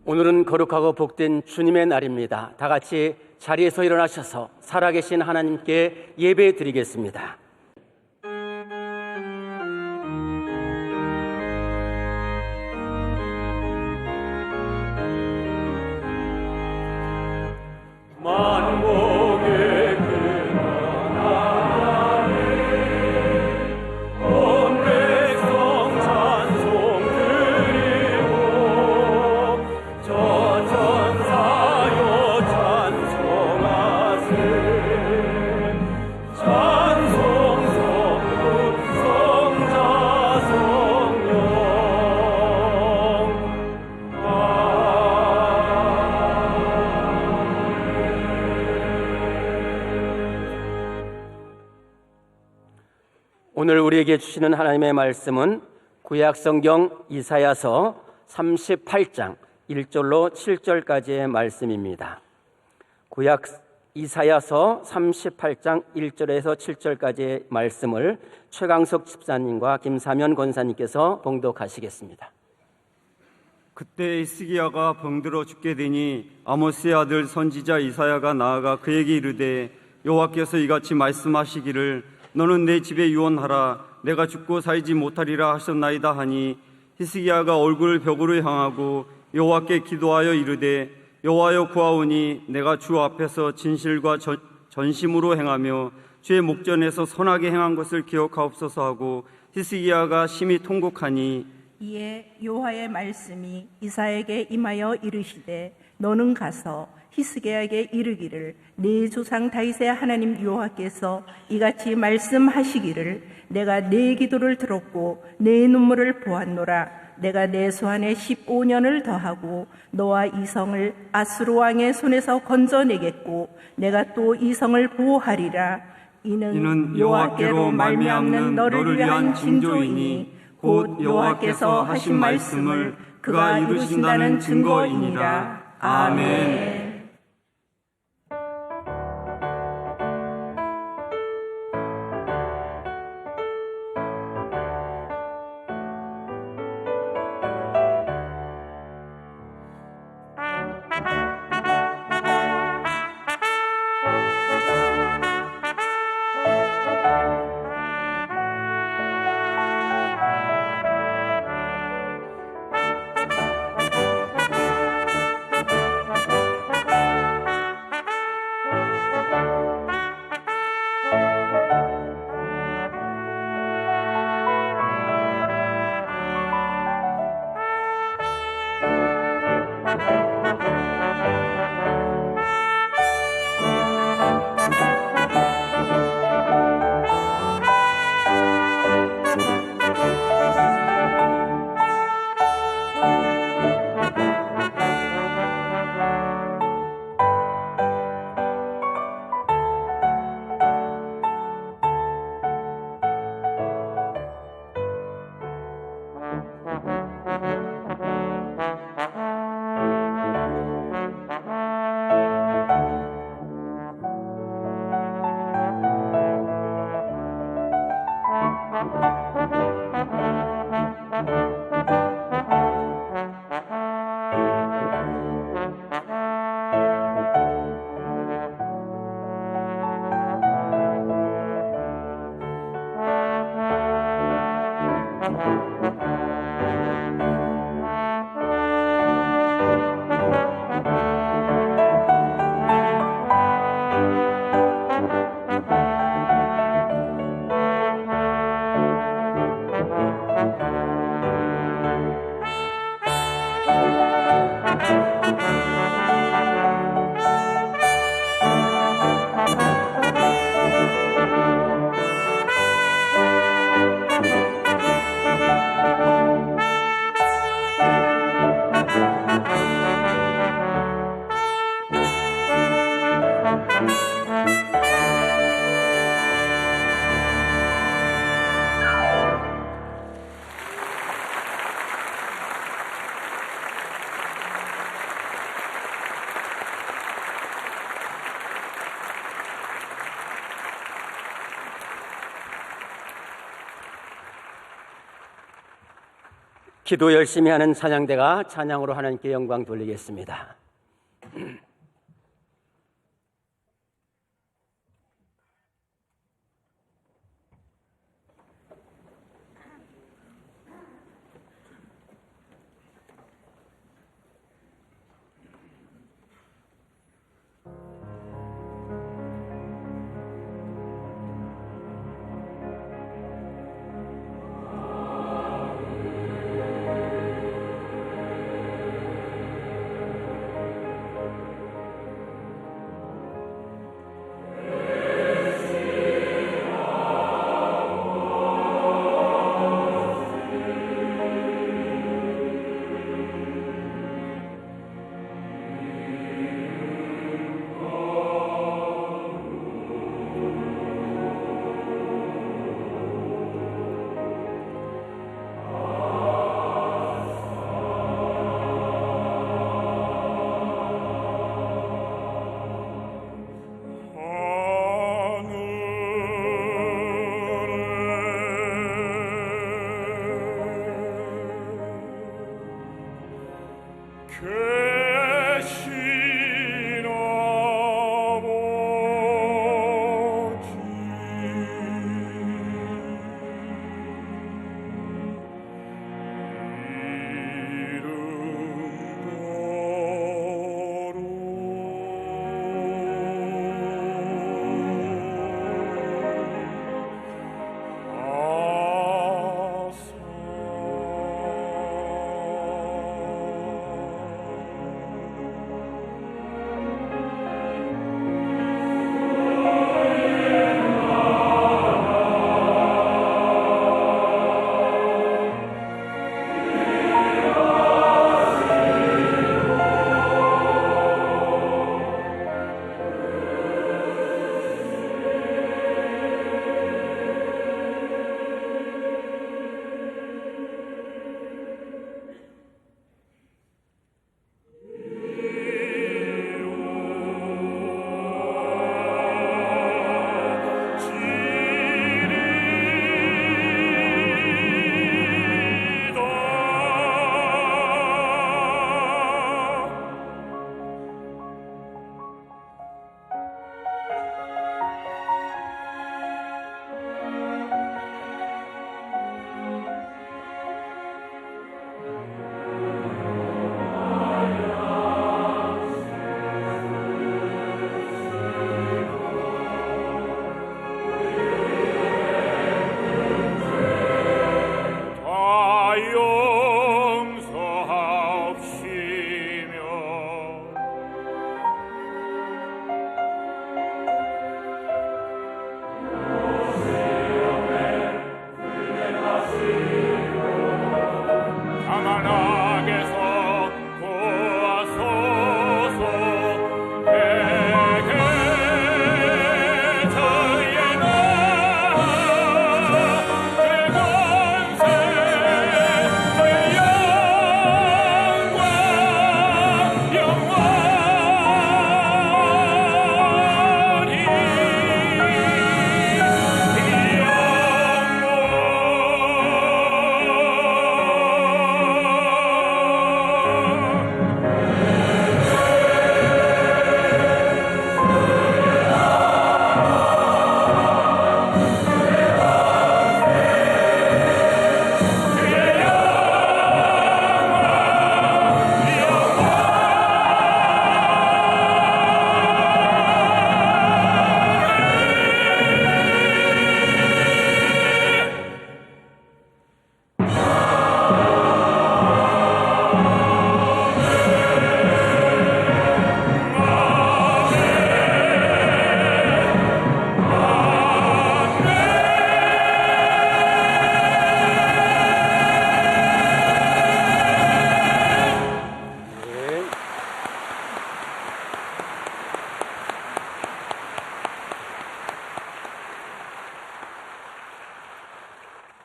오늘은 거룩하고 복된 주님의 날입니다. 다 같이 자리에서 일어나셔서 살아계신 하나님께 예배 드리겠습니다. 오늘 우리에게 주시는 하나님의 말씀은 구약성경 이사야서 38장 1절로 7절까지의 말씀입니다. 구약 이사야서 38장 1절에서 7절까지의 말씀을 최강석 집사님과 김사면 권사님께서 봉독하시겠습니다. 그때 히스기야가 병들어 죽게 되니 아모스의 아들 선지자 이사야가 나아가 그에게 이르되 여호와께서 이같이 말씀하시기를 너는 내 집에 유언하라 내가 죽고 살지 못하리라 하셨나이다 하니 히스기야가 얼굴을 벽으로 향하고 여호와께 기도하여 이르되 여호와여 구하오니 내가 주 앞에서 진실과 전심으로 행하며 주의 목전에서 선하게 행한 것을 기억하옵소서 하고 히스기야가 심히 통곡하니 이에 여호와의 말씀이 이사야에게 임하여 이르시되 너는 가서 히스기야에게 이르기를 네 조상 다윗의 하나님 여호와께서 이같이 말씀하시기를 내가 네 기도를 들었고 네 눈물을 보았노라. 내가 내 소환에 15년을 더하고 너와 이 성을 아수르 왕의 손에서 건져내겠고 내가 또 이 성을 보호하리라. 이는 여호와께로 말미암는 너를 위한 징조이니 곧 여호와께서 하신 말씀을 그가 이루신다는 증거이니라. 아멘. 기도 열심히 하는 찬양대가 찬양으로 하나님께 영광 돌리겠습니다.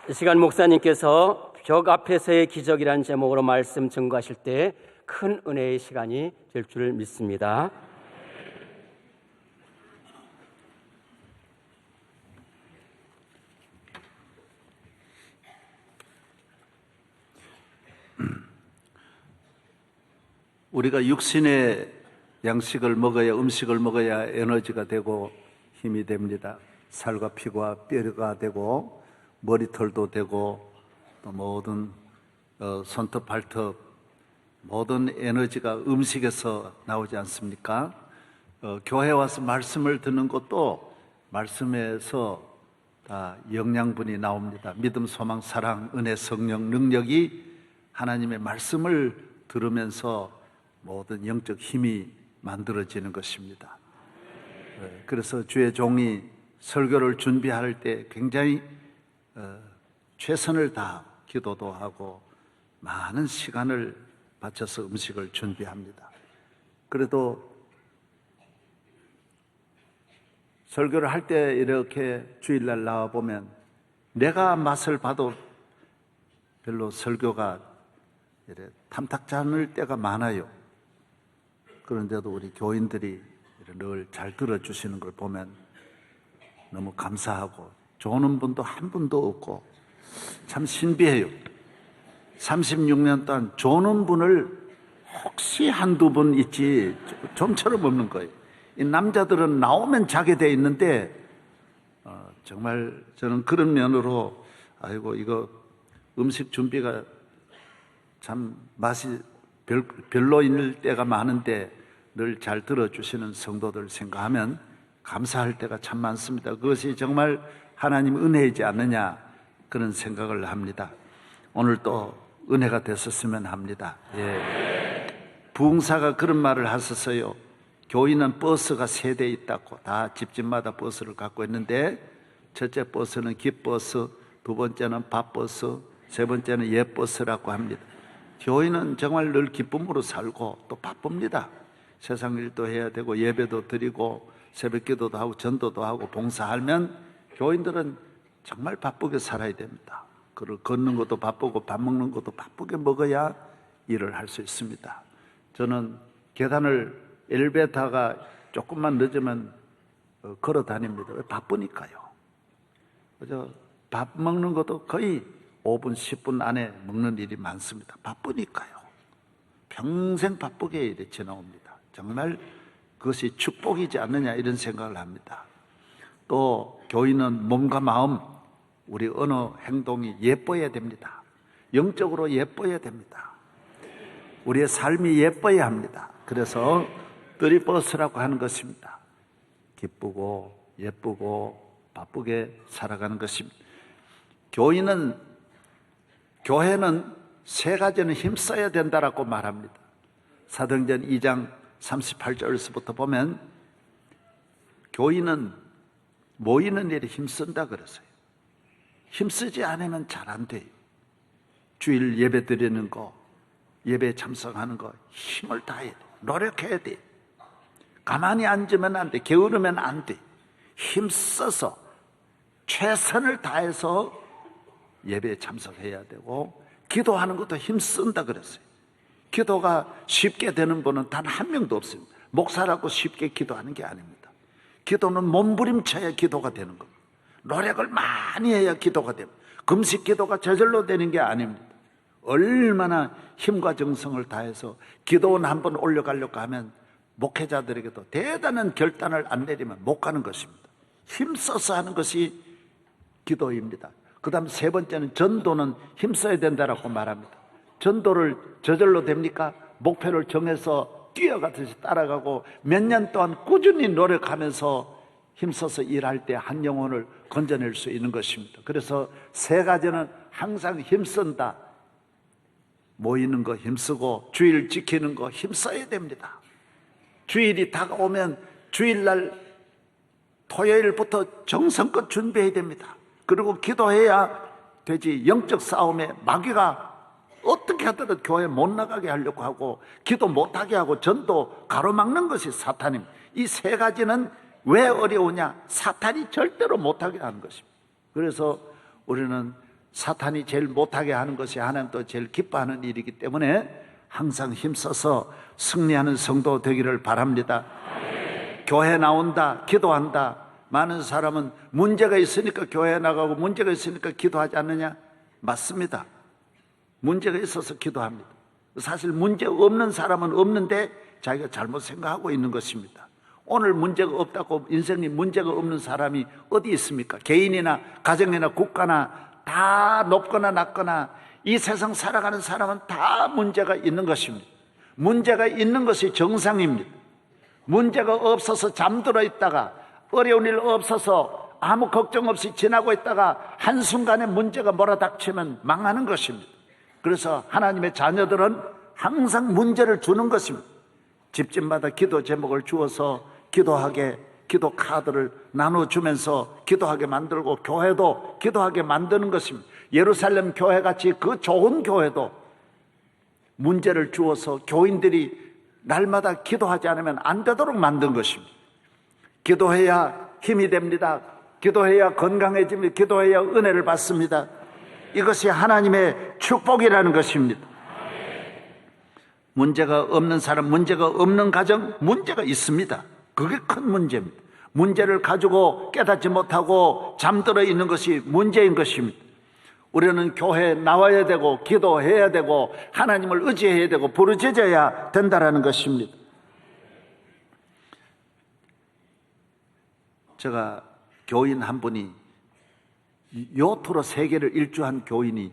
이 시간 목사님께서 벽 앞에서의 기적이라는 제목으로 말씀 증거하실 때 큰 은혜의 시간이 될 줄 믿습니다. 우리가 육신의 양식을 먹어야, 음식을 먹어야 에너지가 되고 힘이 됩니다. 살과 피가 뼈가 되고 머리털도 되고 또 모든 손톱 발톱 모든 에너지가 음식에서 나오지 않습니까? 교회 와서 말씀을 듣는 것도 말씀에서 다 영양분이 나옵니다. 믿음, 소망, 사랑, 은혜, 성령, 능력이 하나님의 말씀을 들으면서 모든 영적 힘이 만들어지는 것입니다. 그래서 주의 종이 설교를 준비할 때 굉장히 최선을 다하고 기도도 하고 많은 시간을 바쳐서 음식을 준비합니다. 그래도 설교를 할 때 이렇게 주일날 나와보면 내가 맛을 봐도 별로 설교가 이래 탐탁지 않을 때가 많아요. 그런데도 우리 교인들이 늘 잘 들어주시는 걸 보면 너무 감사하고 조는 분도 한 분도 없고 참 신비해요. 36년 동안 조는 분을 혹시 한두 분 있지 좀처럼 없는 거예요. 이 남자들은 나오면 자게 돼 있는데 정말 저는 그런 면으로 아이고 이거 음식 준비가 참 맛이 별로일 때가 많은데 늘 잘 들어주시는 성도들 생각하면 감사할 때가 참 많습니다. 그것이 정말 하나님 은혜이지 않느냐 그런 생각을 합니다. 오늘 또 은혜가 됐었으면 합니다. 부흥사가 그런 말을 하셨어요. 교인은 버스가 3대 있다고. 다 집집마다 버스를 갖고 있는데 첫째 버스는 기버스, 두 번째는 밥버스, 세 번째는 예버스라고 합니다. 교인은 정말 늘 기쁨으로 살고 또 바쁩니다. 세상 일도 해야 되고 예배도 드리고 새벽기도도 하고 전도도 하고 봉사하면 교인들은 정말 바쁘게 살아야 됩니다. 그를 걷는 것도 바쁘고 밥 먹는 것도 바쁘게 먹어야 일을 할 수 있습니다. 저는 계단을 엘리베이터가 조금만 늦으면 걸어 다닙니다. 왜? 바쁘니까요. 그래서 밥 먹는 것도 거의 5분, 10분 안에 먹는 일이 많습니다. 바쁘니까요. 평생 바쁘게 일이 지나옵니다. 정말 그것이 축복이지 않느냐 이런 생각을 합니다. 또 교인은 몸과 마음, 우리 어느 행동이 예뻐야 됩니다. 영적으로 예뻐야 됩니다. 우리의 삶이 예뻐야 합니다. 그래서 드리버스라고 하는 것입니다. 기쁘고 예쁘고 바쁘게 살아가는 것입니다. 교회는 3가지는 힘써야 된다라고 말합니다. 사도행전 2장 38절에서부터 보면 교인은 모이는 일에 힘쓴다 그랬어요. 힘쓰지 않으면 잘 안 돼요. 주일 예배 드리는 거, 예배에 참석하는 거 힘을 다해야 돼. 노력해야 돼. 가만히 앉으면 안 돼. 게으르면 안 돼. 힘써서 최선을 다해서 예배에 참석해야 되고 기도하는 것도 힘쓴다 그랬어요. 기도가 쉽게 되는 분은 단 한 명도 없습니다. 목사라고 쉽게 기도하는 게 아닙니다. 기도는 몸부림쳐야 기도가 되는 겁니다. 노력을 많이 해야 기도가 됩니다. 금식 기도가 저절로 되는 게 아닙니다. 얼마나 힘과 정성을 다해서 기도원 한번 올려가려고 하면 목회자들에게도 대단한 결단을 안 내리면 못 가는 것입니다. 힘써서 하는 것이 기도입니다. 그 다음 3번째는 전도는 힘써야 된다라고 말합니다. 전도를 저절로 됩니까? 목표를 정해서 뛰어가듯이 따라가고 몇 년 동안 꾸준히 노력하면서 힘써서 일할 때 한 영혼을 건져낼 수 있는 것입니다. 그래서 3가지는 항상 힘쓴다. 모이는 거 힘쓰고 주일 지키는 거 힘써야 됩니다. 주일이 다가오면 주일날 토요일부터 정성껏 준비해야 됩니다. 그리고 기도해야 되지. 영적 싸움에 마귀가 어떻게 하더라도 교회 못 나가게 하려고 하고 기도 못하게 하고 전도 가로막는 것이 사탄입니다. 이 3가지는 왜 어려우냐? 사탄이 절대로 못하게 하는 것입니다. 그래서 우리는 사탄이 제일 못하게 하는 것이 하나님도 제일 기뻐하는 일이기 때문에 항상 힘써서 승리하는 성도 되기를 바랍니다. 교회 나온다, 기도한다. 많은 사람은 문제가 있으니까 교회 나가고 문제가 있으니까 기도하지 않느냐? 맞습니다. 문제가 있어서 기도합니다. 사실 문제 없는 사람은 없는데 자기가 잘못 생각하고 있는 것입니다. 오늘 문제가 없다고 인생에 문제가 없는 사람이 어디 있습니까? 개인이나 가정이나 국가나 다 높거나 낮거나 이 세상 살아가는 사람은 다 문제가 있는 것입니다. 문제가 있는 것이 정상입니다. 문제가 없어서 잠들어 있다가 어려운 일 없어서 아무 걱정 없이 지나고 있다가 한순간에 문제가 몰아닥치면 망하는 것입니다. 그래서 하나님의 자녀들은 항상 문제를 주는 것입니다. 집집마다 기도 제목을 주어서 기도하게 기도 카드를 나눠주면서 기도하게 만들고 교회도 기도하게 만드는 것입니다. 예루살렘 교회같이 그 좋은 교회도 문제를 주어서 교인들이 날마다 기도하지 않으면 안 되도록 만든 것입니다. 기도해야 힘이 됩니다. 기도해야 건강해집니다. 기도해야 은혜를 받습니다. 이것이 하나님의 축복이라는 것입니다. 문제가 없는 사람, 문제가 없는 가정, 문제가 있습니다. 그게 큰 문제입니다. 문제를 가지고 깨닫지 못하고 잠들어 있는 것이 문제인 것입니다. 우리는 교회에 나와야 되고 기도해야 되고 하나님을 의지해야 되고 부르짖어야 된다는 것입니다. 제가 교인 한 분이 요트로 세계를 일주한 교인이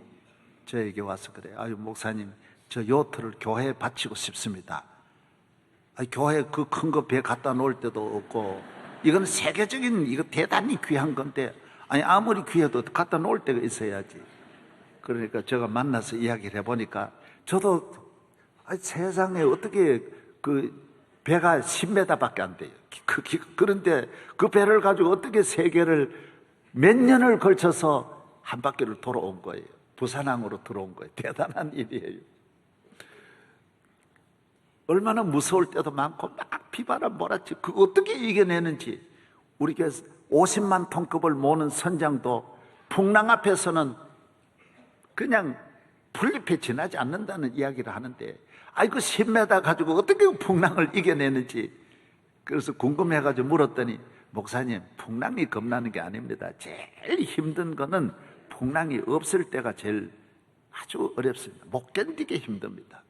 저에게 와서 그래요. 아유 목사님, 저 요트를 교회에 바치고 싶습니다. 교회에 그 큰 거 배 갖다 놓을 데도 없고 이건 세계적인 이거 대단히 귀한 건데 아니 아무리 귀해도 갖다 놓을 데가 있어야지. 그러니까 제가 만나서 이야기를 해보니까 저도 세상에 어떻게 그 배가 10m밖에 안 돼요. 그런데 그 배를 가지고 어떻게 세계를 몇 년을 걸쳐서 한 바퀴를 돌아온 거예요. 부산항으로 들어온 거예요. 대단한 일이에요. 얼마나 무서울 때도 많고 막 비바람 몰았지. 그거 어떻게 이겨내는지. 우리 교회 50만 톤급을 모는 선장도 풍랑 앞에서는 그냥 풀잎에 지나지 않는다는 이야기를 하는데 아이고 10m 가지고 어떻게 풍랑을 이겨내는지. 그래서 궁금해가지고 물었더니 목사님, 풍랑이 겁나는 게 아닙니다. 제일 힘든 거는 풍랑이 없을 때가 제일 아주 어렵습니다. 못 견디게 힘듭니다.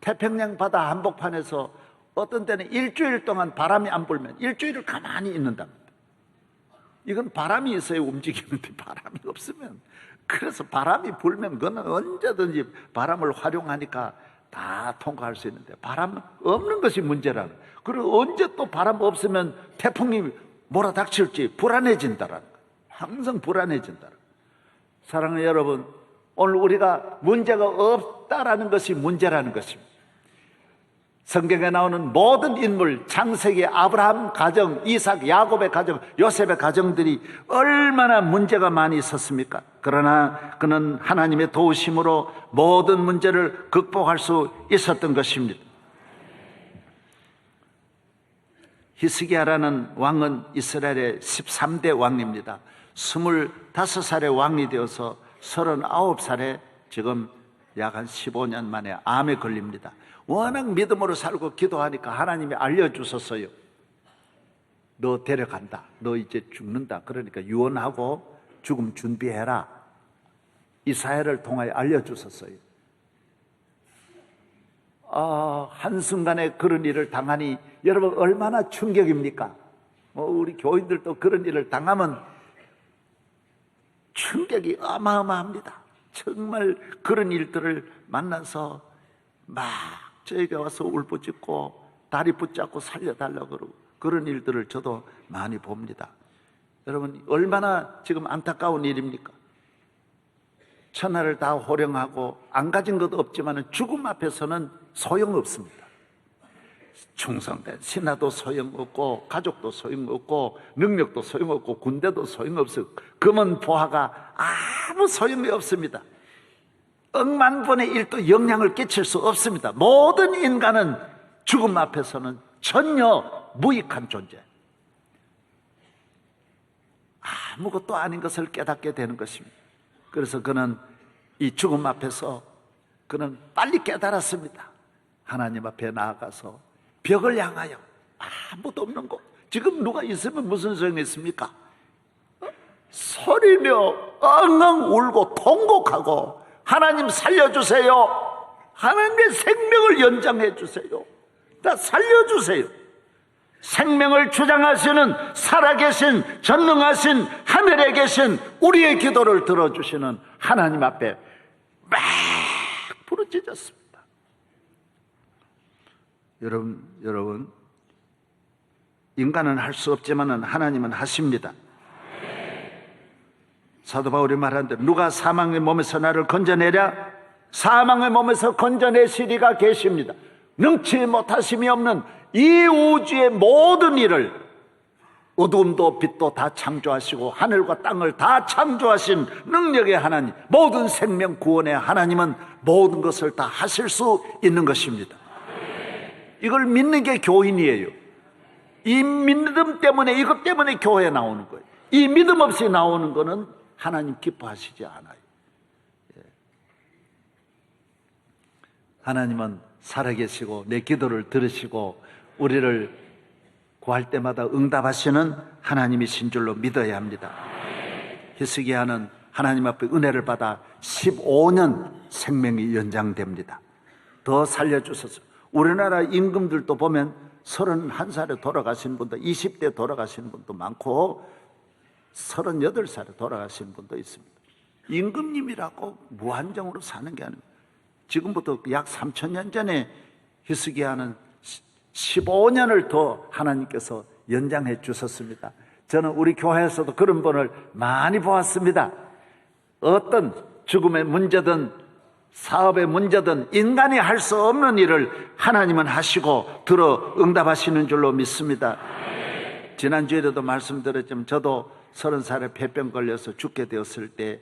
태평양 바다 한복판에서 어떤 때는 일주일 동안 바람이 안 불면 일주일을 가만히 있는답니다. 이건 바람이 있어야 움직이는데 바람이 없으면, 그래서 바람이 불면 그건 언제든지 바람을 활용하니까 다 통과할 수 있는데 바람 없는 것이 문제라는. 그리고 언제 또 바람 없으면 태풍이 몰아닥칠지 불안해진다라는 거예요. 항상 불안해진다라는 거예요. 사랑하는 여러분, 오늘 우리가 문제가 없다라는 것이 문제라는 것입니다. 성경에 나오는 모든 인물, 창세기 아브라함 가정, 이삭, 야곱의 가정, 요셉의 가정들이 얼마나 문제가 많이 있었습니까? 그러나 그는 하나님의 도우심으로 모든 문제를 극복할 수 있었던 것입니다. 히스기야라는 왕은 이스라엘의 13대 왕입니다. 25살의 왕이 되어서 39살에 지금 약 한 15년 만에 암에 걸립니다. 워낙 믿음으로 살고 기도하니까 하나님이 알려주셨어요. 너 데려간다. 너 이제 죽는다. 그러니까 유언하고 죽음 준비해라. 이사야를 통하여 알려주셨어요. 한순간에 그런 일을 당하니 여러분 얼마나 충격입니까? 우리 교인들도 그런 일을 당하면 충격이 어마어마합니다. 정말 그런 일들을 만나서 막 저에게 와서 울부짖고 다리 붙잡고 살려달라고 그러고 그런 일들을 저도 많이 봅니다. 여러분 얼마나 지금 안타까운 일입니까? 천하를 다 호령하고 안 가진 것도 없지만 죽음 앞에서는 소용없습니다. 충성된 신하도 소용없고 가족도 소용없고 능력도 소용없고 군대도 소용없어요. 금은 보화가 아무 소용이 없습니다. 억만분의 1도 영향을 끼칠 수 없습니다. 모든 인간은 죽음 앞에서는 전혀 무익한 존재, 아무것도 아닌 것을 깨닫게 되는 것입니다. 그래서 그는 이 죽음 앞에서 그는 빨리 깨달았습니다. 하나님 앞에 나아가서 벽을 향하여 아무도 없는 곳, 지금 누가 있으면 무슨 소용이 있습니까? 소리며 엉엉 울고 통곡하고 하나님 살려주세요. 하나님의 생명을 연장해 주세요. 다 살려주세요. 생명을 주장하시는 살아계신 전능하신 하늘에 계신 우리의 기도를 들어주시는 하나님 앞에 막 부르짖었습니다. 여러분 인간은 할 수 없지만 하나님은 하십니다. 사도 바울이 말한 대로 누가 사망의 몸에서 나를 건져내랴? 사망의 몸에서 건져내시리가 계십니다. 능치 못하심이 없는 이 우주의 모든 일을 어두움도 빛도 다 창조하시고 하늘과 땅을 다 창조하신 능력의 하나님, 모든 생명 구원의 하나님은 모든 것을 다 하실 수 있는 것입니다. 이걸 믿는 게 교인이에요. 이 믿음 때문에, 이것 때문에 교회에 나오는 거예요. 이 믿음 없이 나오는 거는 하나님 기뻐하시지 않아요. 하나님은 살아계시고 내 기도를 들으시고 우리를 구할 때마다 응답하시는 하나님이신 줄로 믿어야 합니다. 히스기야는 하나님 앞에 은혜를 받아 15년 생명이 연장됩니다. 더 살려주셔서 우리나라 임금들도 보면 31살에 돌아가신 분도 20대 돌아가신 분도 많고 38살에 돌아가신 분도 있습니다. 임금님이라고 무한정으로 사는 게 아닙니다. 지금부터 약 3000년 전에 히스기야는 15년을 더 하나님께서 연장해 주셨습니다. 저는 우리 교회에서도 그런 분을 많이 보았습니다. 어떤 죽음의 문제든 사업의 문제든 인간이 할 수 없는 일을 하나님은 하시고 들어 응답하시는 줄로 믿습니다. 지난주에도 말씀드렸지만 저도 30살에 폐병 걸려서 죽게 되었을 때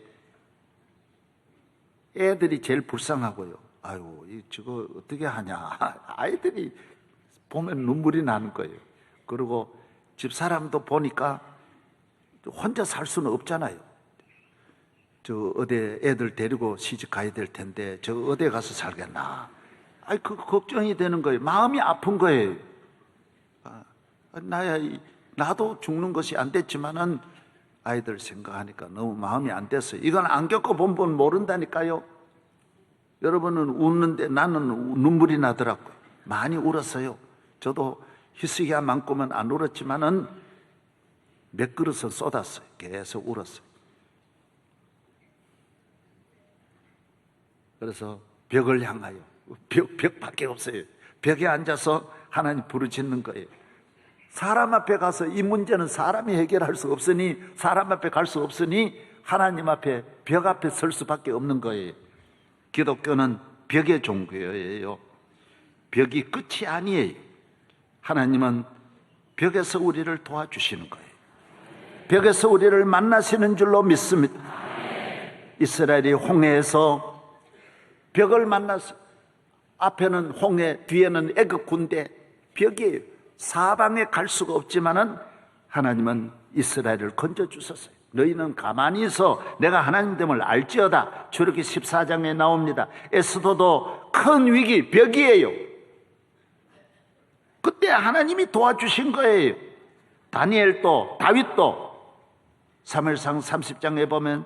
애들이 제일 불쌍하고요. 아유, 저거 어떻게 하냐. 아이들이 보면 눈물이 나는 거예요. 그리고 집 사람도 보니까 혼자 살 수는 없잖아요. 저 어디 애들 데리고 시집 가야 될 텐데 저 어디 가서 살겠나. 아이, 그 걱정이 되는 거예요. 마음이 아픈 거예요. 나도 죽는 것이 안 됐지만은 아이들 생각하니까 너무 마음이 안 됐어요. 이건 안 겪어본 분 모른다니까요. 여러분은 웃는데 나는 눈물이 나더라고요. 많이 울었어요. 저도 히스기야만큼은 안 울었지만은 몇 그릇은 쏟았어요. 계속 울었어요. 그래서 벽을 향하여, 벽밖에 없어요. 벽에 앉아서 하나님 부르짖는 거예요. 사람 앞에 가서 이 문제는 사람이 해결할 수 없으니, 사람 앞에 갈 수 없으니 하나님 앞에, 벽 앞에 설 수밖에 없는 거예요. 기독교는 벽의 종교예요. 벽이 끝이 아니에요. 하나님은 벽에서 우리를 도와주시는 거예요. 벽에서 우리를 만나시는 줄로 믿습니다. 이스라엘이 홍해에서 벽을 만나서 앞에는 홍해, 뒤에는 애굽 군대, 벽이에요. 사방에 갈 수가 없지만은 하나님은 이스라엘을 건져주셨어요. 너희는 가만히 있어 내가 하나님됨을 알지어다. 출애굽기 14장에 나옵니다. 에스더도 큰 위기, 벽이에요. 그때 하나님이 도와주신 거예요. 다니엘도, 다윗도 사무엘상 30장에 보면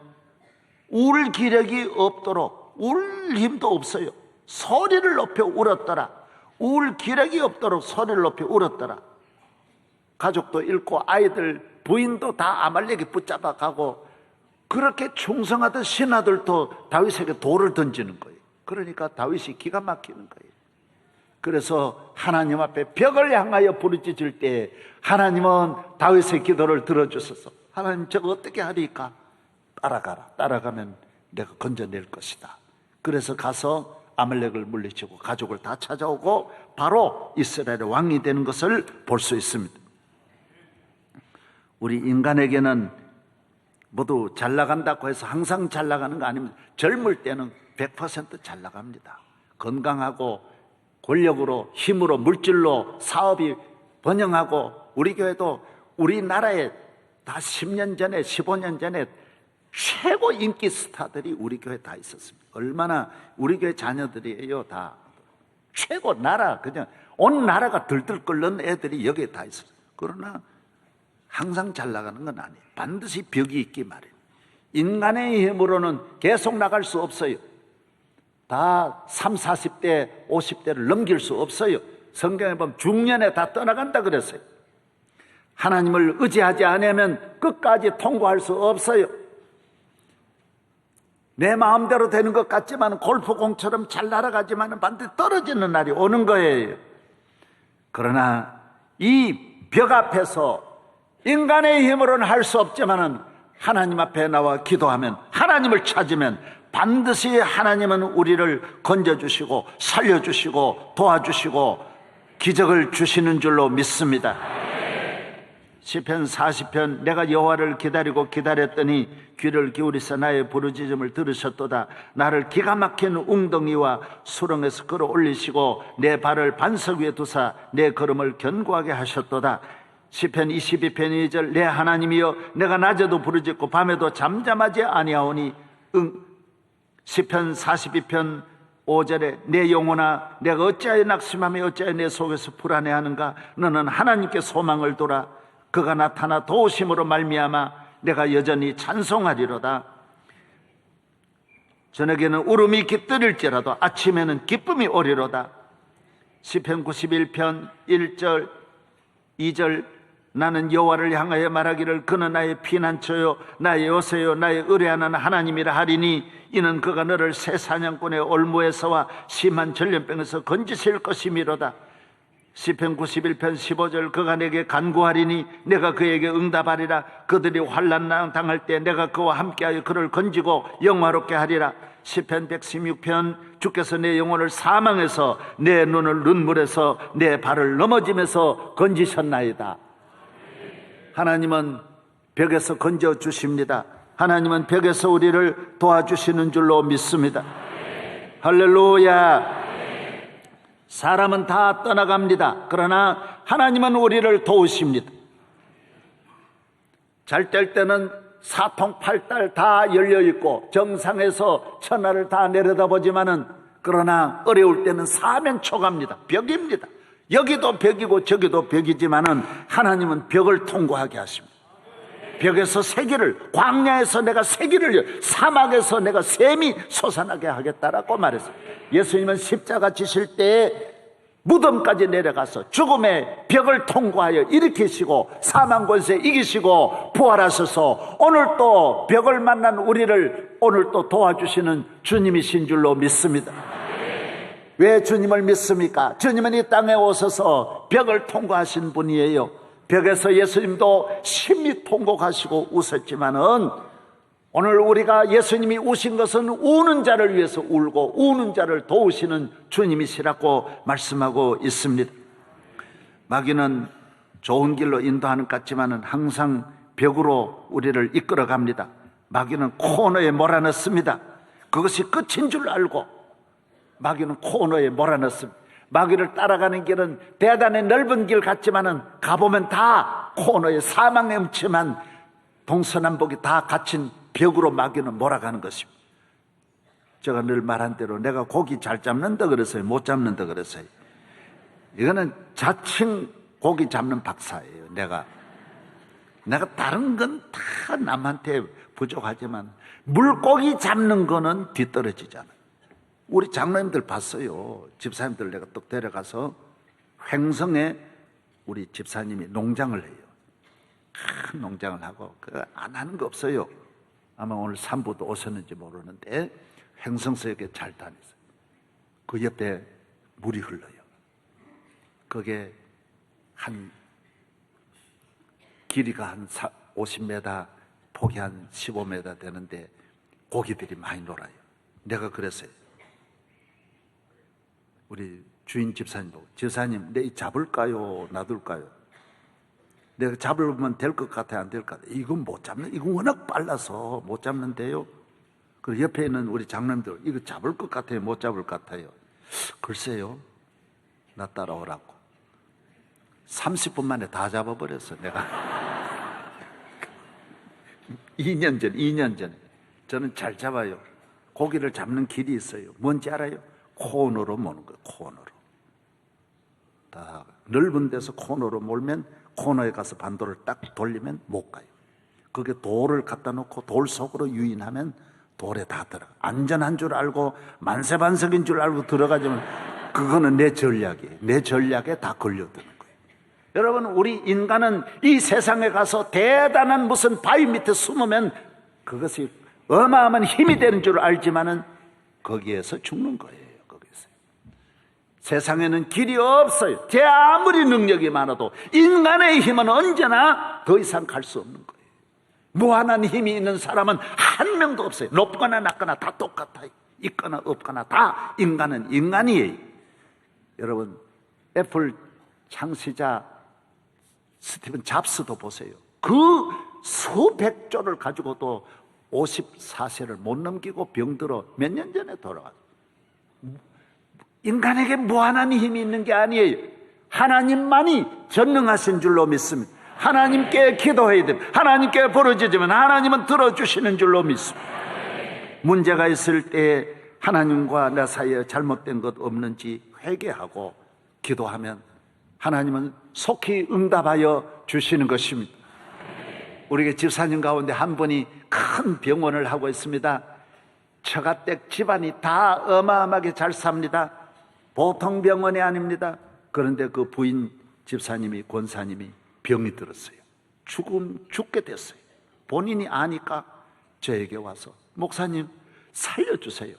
울 기력이 없도록, 울 힘도 없어요. 소리를 높여 울었더라. 울 기력이 없도록 소리를 높여 울었더라. 가족도 잃고 아이들, 부인도 다 아말렉이 붙잡아 가고, 그렇게 충성하던 신하들도 다윗에게 돌을 던지는 거예요. 그러니까 다윗이 기가 막히는 거예요. 그래서 하나님 앞에 벽을 향하여 부르짖을 때 하나님은 다윗의 기도를 들어주셔서, 하나님 저거 어떻게 하리까? 따라가라. 따라가면 내가 건져낼 것이다. 그래서 가서 아말렉을 물리치고 가족을 다 찾아오고 바로 이스라엘의 왕이 되는 것을 볼 수 있습니다. 우리 인간에게는 모두 잘 나간다고 해서 항상 잘 나가는 거 아닙니다. 젊을 때는 100% 잘 나갑니다. 건강하고 권력으로, 힘으로, 물질로 사업이 번영하고, 우리 교회도 우리나라에 다 10년 전에, 15년 전에 최고 인기 스타들이 우리 교회에 다 있었습니다. 얼마나 우리 교회 자녀들이에요. 다 최고 나라, 그냥 온 나라가 들들 끓는 애들이 여기에 다 있었어요. 그러나 항상 잘 나가는 건 아니에요. 반드시 벽이 있기 마련. 인간의 힘으로는 계속 나갈 수 없어요. 다 30, 40대, 50대를 넘길 수 없어요. 성경에 보면 중년에 다 떠나간다 그랬어요. 하나님을 의지하지 않으면 끝까지 통과할 수 없어요. 내 마음대로 되는 것 같지만 골프공처럼 잘 날아가지만 반드시 떨어지는 날이 오는 거예요. 그러나 이 벽 앞에서 인간의 힘으로는 할 수 없지만 하나님 앞에 나와 기도하면, 하나님을 찾으면 반드시 하나님은 우리를 건져주시고 살려주시고 도와주시고 기적을 주시는 줄로 믿습니다. 시편 40편 내가 여호와를 기다리고 기다렸더니 귀를 기울이사 나의 부르짖음을 들으셨도다. 나를 기가 막힌 웅덩이와 수렁에서 끌어올리시고 내 발을 반석 위에 두사 내 걸음을 견고하게 하셨도다. 시편 22편 2절 내 하나님이여 내가 낮에도 부르짖고 밤에도 잠잠하지 아니하오니 시편 42편 5절에 내 영혼아 내가 어찌하여 낙심하며 어찌하여 내 속에서 불안해하는가. 너는 하나님께 소망을 둬라. 그가 나타나 도우심으로 말미암아 내가 여전히 찬송하리로다. 저녁에는 울음이 깃들일지라도 아침에는 기쁨이 오리로다. 시편 91편 1절 2절 나는 여호와를 향하여 말하기를 그는 나의 피난처요 나의 요새요 나의 의뢰하는 하나님이라 하리니 이는 그가 너를 새 사냥꾼의 올무에서와 심한 전염병에서 건지실 것이미로다. 시편 91편 15절 그가 내게 간구하리니 내가 그에게 응답하리라. 그들이 환난 당할 때 내가 그와 함께하여 그를 건지고 영화롭게 하리라. 시편 116편 주께서 내 영혼을 사망에서 내 눈을 눈물에서 내 발을 넘어짐에서 건지셨나이다. 하나님은 벽에서 건져주십니다. 하나님은 벽에서 우리를 도와주시는 줄로 믿습니다. 할렐루야. 사람은 다 떠나갑니다. 그러나 하나님은 우리를 도우십니다. 잘 될 때는 사통팔달 다 열려있고 정상에서 천하를 다 내려다보지만은 그러나 어려울 때는 사면초가입니다. 벽입니다. 여기도 벽이고 저기도 벽이지만은 하나님은 벽을 통과하게 하십니다. 벽에서 새길을, 광야에서 내가 새길을, 사막에서 내가 샘이 솟아나게 하겠다라고 말했어요. 예수님은 십자가 지실 때 무덤까지 내려가서 죽음의 벽을 통과하여 일으키시고 사망 권세 이기시고 부활하셔서 오늘 또 벽을 만난 우리를 오늘 또 도와주시는 주님이신 줄로 믿습니다. 왜 주님을 믿습니까? 주님은 이 땅에 오셔서 벽을 통과하신 분이에요. 벽에서 예수님도 심히 통곡하시고 웃었지만은 오늘 우리가 예수님이 우신 것은 우는 자를 위해서 울고 우는 자를 도우시는 주님이시라고 말씀하고 있습니다. 마귀는 좋은 길로 인도하는 것 같지만은 항상 벽으로 우리를 이끌어 갑니다. 마귀는 코너에 몰아넣습니다. 그것이 끝인 줄 알고 마귀는 코너에 몰아넣습니다. 마귀를 따라가는 길은 대단히 넓은 길 같지만은 가보면 다 코너에 사망의 음침한 동서남북이 다 갇힌 벽으로 마귀는 몰아가는 것입니다. 제가 늘 말한 대로 내가 고기 잘 잡는다 그랬어요? 못 잡는다 그랬어요? 이거는 자칭 고기 잡는 박사예요. 내가 다른 건 다 남한테 부족하지만 물고기 잡는 거는 뒤떨어지잖아요. 우리 장로님들 봤어요. 집사님들 내가 또 데려가서 횡성에 우리 집사님이 농장을 해요. 큰 농장을 하고 안 하는 거 없어요. 아마 오늘 산부도 오셨는지 모르는데 횡성서역에 잘 다녔어요. 그 옆에 물이 흘러요. 그게 한 길이가 한 50m, 폭이 한 15m 되는데 고기들이 많이 놀아요. 내가 그랬어요. 우리 주인 집사님 보고, 집사님 내 잡을까요? 놔둘까요? 내가 잡으면 될 것 같아요? 안 될 것 같아요? 이건 못 잡는, 이건 워낙 빨라서 못 잡는데요. 그리고 옆에 있는 우리 장남들 이거 잡을 것 같아요? 못 잡을 것 같아요? 글쎄요. 나 따라오라고 30분 만에 다 잡아버렸어. 내가 2년 전에 저는 잘 잡아요. 고기를 잡는 길이 있어요. 뭔지 알아요? 코너로 모는 거예요. 코너로. 다 넓은 데서 코너로 몰면 코너에 가서 반도를 딱 돌리면 못 가요. 그게 돌을 갖다 놓고 돌 속으로 유인하면 돌에 다 들어가. 안전한 줄 알고 만세반석인 줄 알고 들어가지만 그거는 내 전략이에요. 내 전략에 다 걸려드는 거예요. 여러분, 우리 인간은 이 세상에 가서 대단한 무슨 바위 밑에 숨으면 그것이 어마어마한 힘이 되는 줄 알지만은 거기에서 죽는 거예요. 거기에서. 세상에는 길이 없어요. 제 아무리 능력이 많아도 인간의 힘은 언제나 더 이상 갈 수 없는 거예요. 무한한 힘이 있는 사람은 한 명도 없어요. 높거나 낮거나 다 똑같아요. 있거나 없거나 다 인간은 인간이에요. 여러분, 애플 창시자 스티븐 잡스도 보세요. 그 수백 조를 가지고도 54세를 못 넘기고 병들어 몇 년 전에 돌아갔어요. 인간에게 무한한 힘이 있는 게 아니에요. 하나님만이 전능하신 줄로 믿습니다. 하나님께 기도해야 됩니다. 하나님께 부르짖으면 하나님은 들어주시는 줄로 믿습니다. 문제가 있을 때 하나님과 내 사이에 잘못된 것 없는지 회개하고 기도하면 하나님은 속히 응답하여 주시는 것입니다. 우리 집사님 가운데 한 분이 큰 병원을 하고 있습니다. 처가댁 집안이 다 어마어마하게 잘 삽니다. 보통 병원이 아닙니다. 그런데 그 부인 집사님이, 권사님이 병이 들었어요. 죽게 됐어요. 본인이 아니까 저에게 와서 목사님 살려주세요.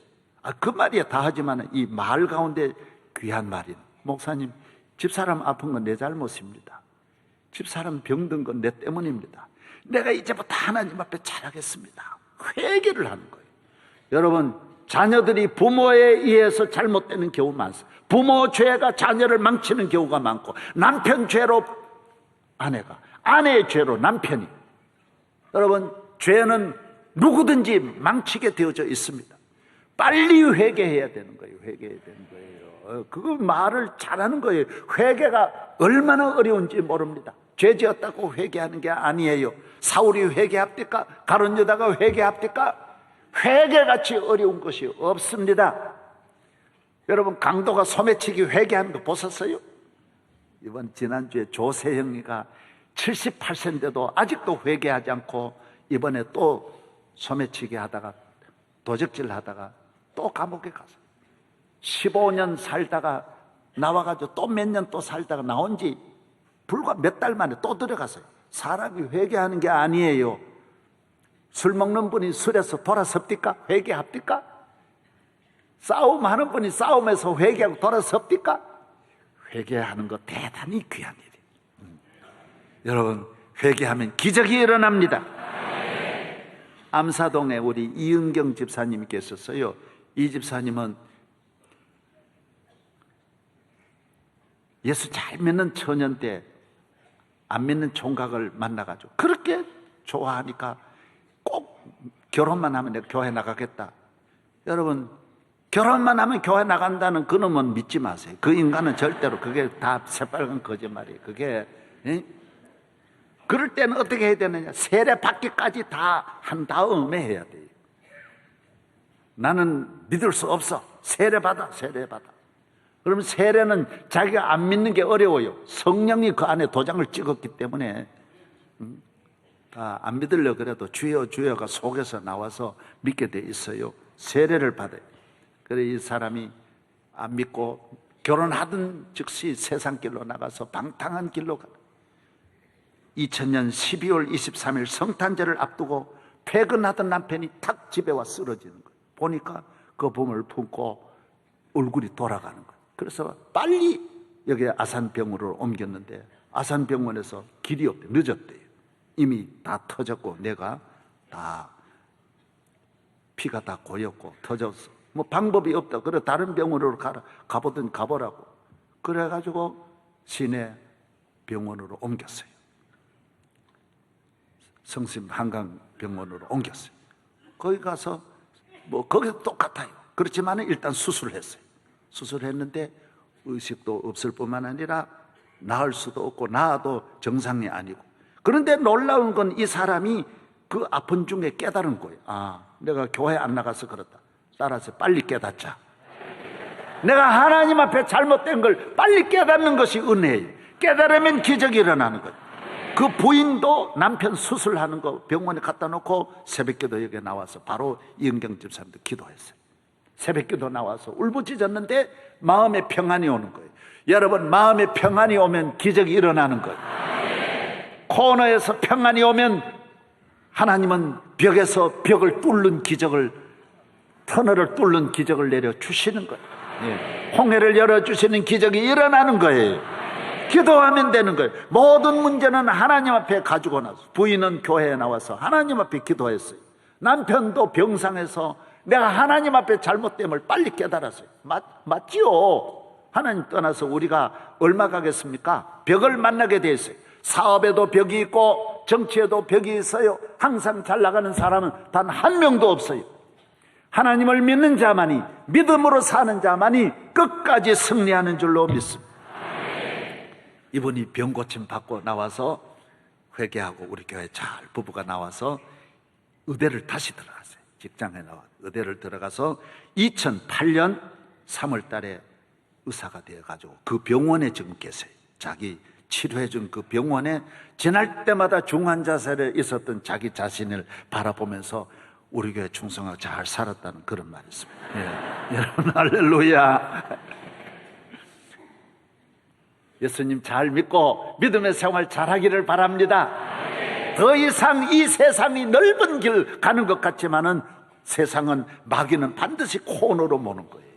그 말이야 다 하지만 이 말 가운데 귀한 말이에요. 목사님, 집사람 아픈 건 내 잘못입니다. 집사람 병든 건 내 때문입니다. 내가 이제부터 하나님 앞에 잘하겠습니다. 회개를 하는 거예요. 여러분, 자녀들이 부모에 의해서 잘못되는 경우 많습니다. 부모 죄가 자녀를 망치는 경우가 많고, 남편 죄로 아내가, 아내의 죄로 남편이. 여러분, 죄는 누구든지 망치게 되어져 있습니다. 빨리 회개해야 되는 거예요. 회개해야 되는 거예요. 그거 말을 잘하는 거예요. 회개가 얼마나 어려운지 모릅니다. 죄 지었다고 회개하는 게 아니에요. 사울이 회개합니까? 가룟 유다가 회개합니까? 회개같이 어려운 것이 없습니다. 여러분, 강도가 소매치기 회개하는 거 보셨어요? 지난주에 조세형이가 78세인데도 아직도 회개하지 않고 이번에 또 소매치기 하다가 도적질 하다가 또 감옥에 가서 15년 살다가 나와가지고 또 몇 년 또 살다가 나온 지 불과 몇 달 만에 또 들어갔어요. 사람이 회개하는 게 아니에요. 술 먹는 분이 술에서 돌아섭니까? 회개합니까? 싸움하는 분이 싸움에서 회개하고 돌아섭니까? 회개하는 거 대단히 귀한 일이에요. 여러분, 회개하면 기적이 일어납니다. 암사동에 우리 이은경 집사님이 계셨어요. 이 집사님은 예수 잘 믿는 처년 때 안 믿는 총각을 만나가지고 그렇게 좋아하니까 꼭 결혼만 하면 내가 교회 나가겠다. 여러분, 결혼만 하면 교회 나간다는 그놈은 믿지 마세요. 그 인간은 절대로 그게 다 새빨간 거짓말이에요. 그게 그럴 때는 어떻게 해야 되느냐? 세례 받기까지 다 한 다음에 해야 돼요. 나는 믿을 수 없어. 세례 받아. 그러면 세례는 자기가 안 믿는 게 어려워요. 성령이 그 안에 도장을 찍었기 때문에 안 믿으려고 그래도 주여 주여가 속에서 나와서 믿게 돼 있어요. 세례를 받아요. 그래 이 사람이 안 믿고 결혼하던 즉시 세상길로 나가서 방탕한 길로 가. 2000년 12월 23일 성탄절을 앞두고 퇴근하던 남편이 탁 집에 와 쓰러지는 거예요. 보니까 그 몸을 품고 얼굴이 돌아가는 거예요. 그래서 빨리 여기 아산병원으로 옮겼는데 아산병원에서 길이 없대. 늦었대요. 이미 다 터졌고 내가 다 피가 다 고였고 터졌어. 뭐 방법이 없다. 그래 다른 병원으로 가보든 가보라고. 그래가지고 시내 병원으로 옮겼어요. 성심 한강병원으로 옮겼어요. 거기 가서 뭐 거기도 똑같아요. 그렇지만 일단 수술을 했어요. 수술했는데 의식도 없을 뿐만 아니라 나을 수도 없고 나아도 정상이 아니고. 그런데 놀라운 건 이 사람이 그 아픈 중에 깨달은 거예요. 아, 내가 교회 안 나가서 그렇다. 따라서 빨리 깨닫자. 내가 하나님 앞에 잘못된 걸 빨리 깨닫는 것이 은혜예요. 깨달으면 기적이 일어나는 거예요. 그 부인도 남편 수술하는 거 병원에 갖다 놓고 새벽기도 여기 나와서 바로 이은경 집사님도 기도했어요. 새벽기도 나와서 울부짖었는데 마음의 평안이 오는 거예요. 여러분, 마음의 평안이 오면 기적이 일어나는 거예요. 코너에서 평안이 오면 하나님은 벽에서 벽을 뚫는 기적을, 터널을 뚫는 기적을 내려주시는 거예요. 홍해를 열어주시는 기적이 일어나는 거예요. 기도하면 되는 거예요. 모든 문제는 하나님 앞에 가지고 나서, 부인은 교회에 나와서 하나님 앞에 기도했어요. 남편도 병상에서 내가 하나님 앞에 잘못됨을 빨리 깨달았어요. 맞지요? 하나님 떠나서 우리가 얼마 가겠습니까? 벽을 만나게 돼 있어요. 사업에도 벽이 있고 정치에도 벽이 있어요. 항상 잘 나가는 사람은 단 한 명도 없어요. 하나님을 믿는 자만이, 믿음으로 사는 자만이 끝까지 승리하는 줄로 믿습니다. 이분이 병 고침 받고 나와서 회개하고 우리 교회 잘 부부가 나와서 의대를 다시 들어갔어요. 직장에 나와 의대를 들어가서 2008년 3월 달에 의사가 되어가지고 그 병원에 지금 계세요. 자기 치료해준 그 병원에 지날 때마다 중환자실에 있었던 자기 자신을 바라보면서 우리 교회 충성하고 잘 살았다는 그런 말이 있습니다. 여러분, 할렐루야. 예수님 잘 믿고 믿음의 생활 잘하기를 바랍니다. 더 이상 이 세상이 넓은 길 가는 것 같지만은 세상은, 마귀는 반드시 코너로 모는 거예요.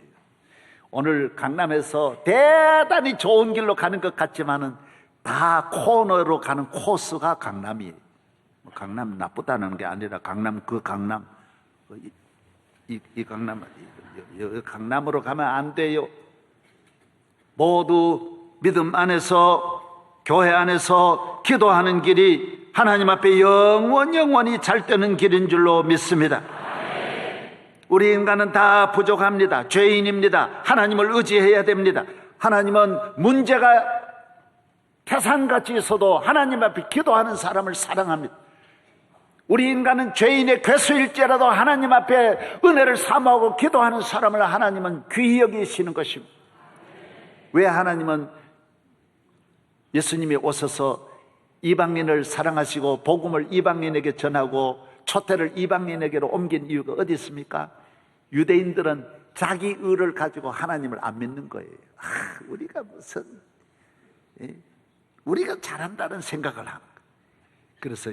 오늘 강남에서 대단히 좋은 길로 가는 것 같지만은 다 코너로 가는 코스가 강남이에요. 강남 나쁘다는 게 아니라 강남, 그 강남, 이 강남, 이 강남으로 가면 안 돼요. 모두 믿음 안에서, 교회 안에서 기도하는 길이 하나님 앞에 영원히 잘 되는 길인 줄로 믿습니다. 우리 인간은 다 부족합니다. 죄인입니다. 하나님을 의지해야 됩니다. 하나님은 문제가 태산같이 있어도 하나님 앞에 기도하는 사람을 사랑합니다. 우리 인간은 죄인의 괴수일지라도 하나님 앞에 은혜를 사모하고 기도하는 사람을 하나님은 귀히 여기시는 것입니다. 왜 하나님은 예수님이 오셔서 이방인을 사랑하시고 복음을 이방인에게 전하고 초대를 이방인에게로 옮긴 이유가 어디 있습니까? 유대인들은 자기 의를 가지고 하나님을 안 믿는 거예요. 우리가 무슨, 우리가 잘한다는 생각을 하는 거예요. 그래서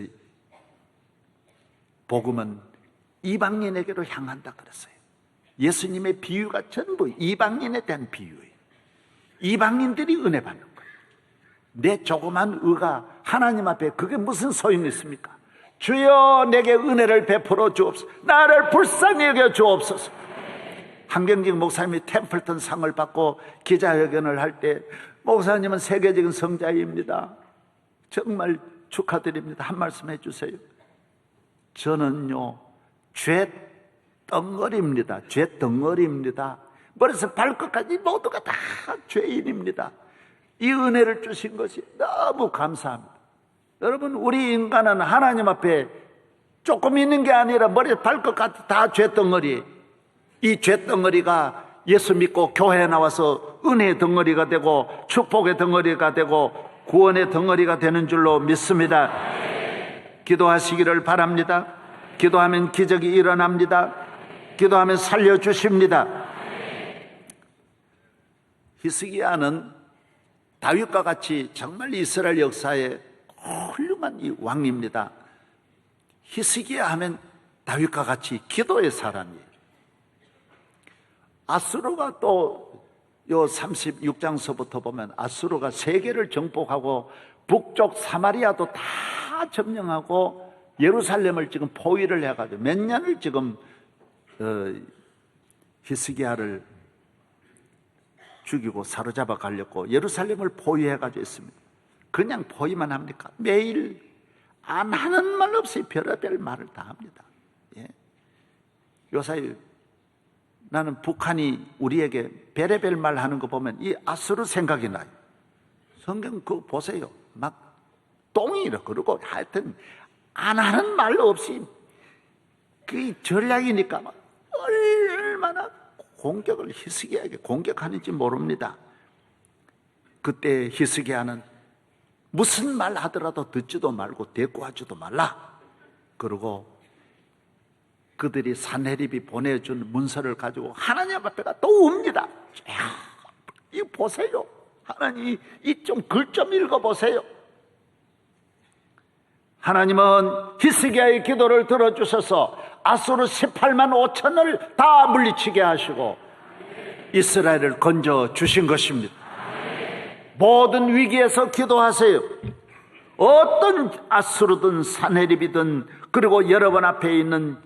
복음은 이방인에게로 향한다 그랬어요. 예수님의 비유가 전부 이방인에 대한 비유예요. 이방인들이 은혜 받는 거예요. 내 조그만 의가 하나님 앞에 그게 무슨 소용이 있습니까? 주여 내게 은혜를 베풀어 주옵소서. 나를 불쌍히 여겨 주옵소서. 한경직 목사님이 템플턴 상을 받고 기자회견을 할 때, 목사님은 세계적인 성자입니다. 정말 축하드립니다. 한 말씀 해주세요. 저는요, 죄덩어리입니다. 죄덩어리입니다. 머리에서 발끝까지 모두가 다 죄인입니다. 이 은혜를 주신 것이 너무 감사합니다. 여러분, 우리 인간은 하나님 앞에 조금 있는 게 아니라 머리에서 발끝까지 다 죄덩어리. 이 죄덩어리가 예수 믿고 교회에 나와서 은혜의 덩어리가 되고 축복의 덩어리가 되고 구원의 덩어리가 되는 줄로 믿습니다. 기도하시기를 바랍니다. 기도하면 기적이 일어납니다. 기도하면 살려주십니다. 히스기야는 다윗과 같이 정말 이스라엘 역사에 훌륭한 이 왕입니다. 히스기야 하면 다윗과 같이 기도의 사람이에요. 아수르가 또 요 36장서부터 보면 아수르가 세계를 정복하고 북쪽 사마리아도 다 점령하고 예루살렘을 지금 포위를 해가지고 몇 년을 지금 히스기야를 죽이고 사로잡아 가려고 예루살렘을 포위해가지고 있습니다. 그냥 포위만 합니까? 매일 안 하는 말 없이 별의별 말을 다 합니다. 요사이 나는 북한이 우리에게 별의별 말 하는 거 보면 이 아수르 생각이 나요. 성경 그거 보세요. 막 똥이라 그러고 하여튼 안 하는 말 없이 그 전략이니까 막 얼마나 공격을 히스기야에게 공격하는지 모릅니다. 그때 히스기야는 무슨 말 하더라도 듣지도 말고 대꾸하지도 말라. 그리고 그들이 산헤립이 보내준 문서를 가지고 하나님 앞에가 또 웁니다. 이거 보세요. 하나님, 이 좀 글 좀 읽어보세요. 하나님은 히스기야의 기도를 들어주셔서 아수르 18만 5천을 다 물리치게 하시고 이스라엘을 건져 주신 것입니다. 모든 위기에서 기도하세요. 어떤 아수르든 산헤립이든 그리고 여러분 앞에 있는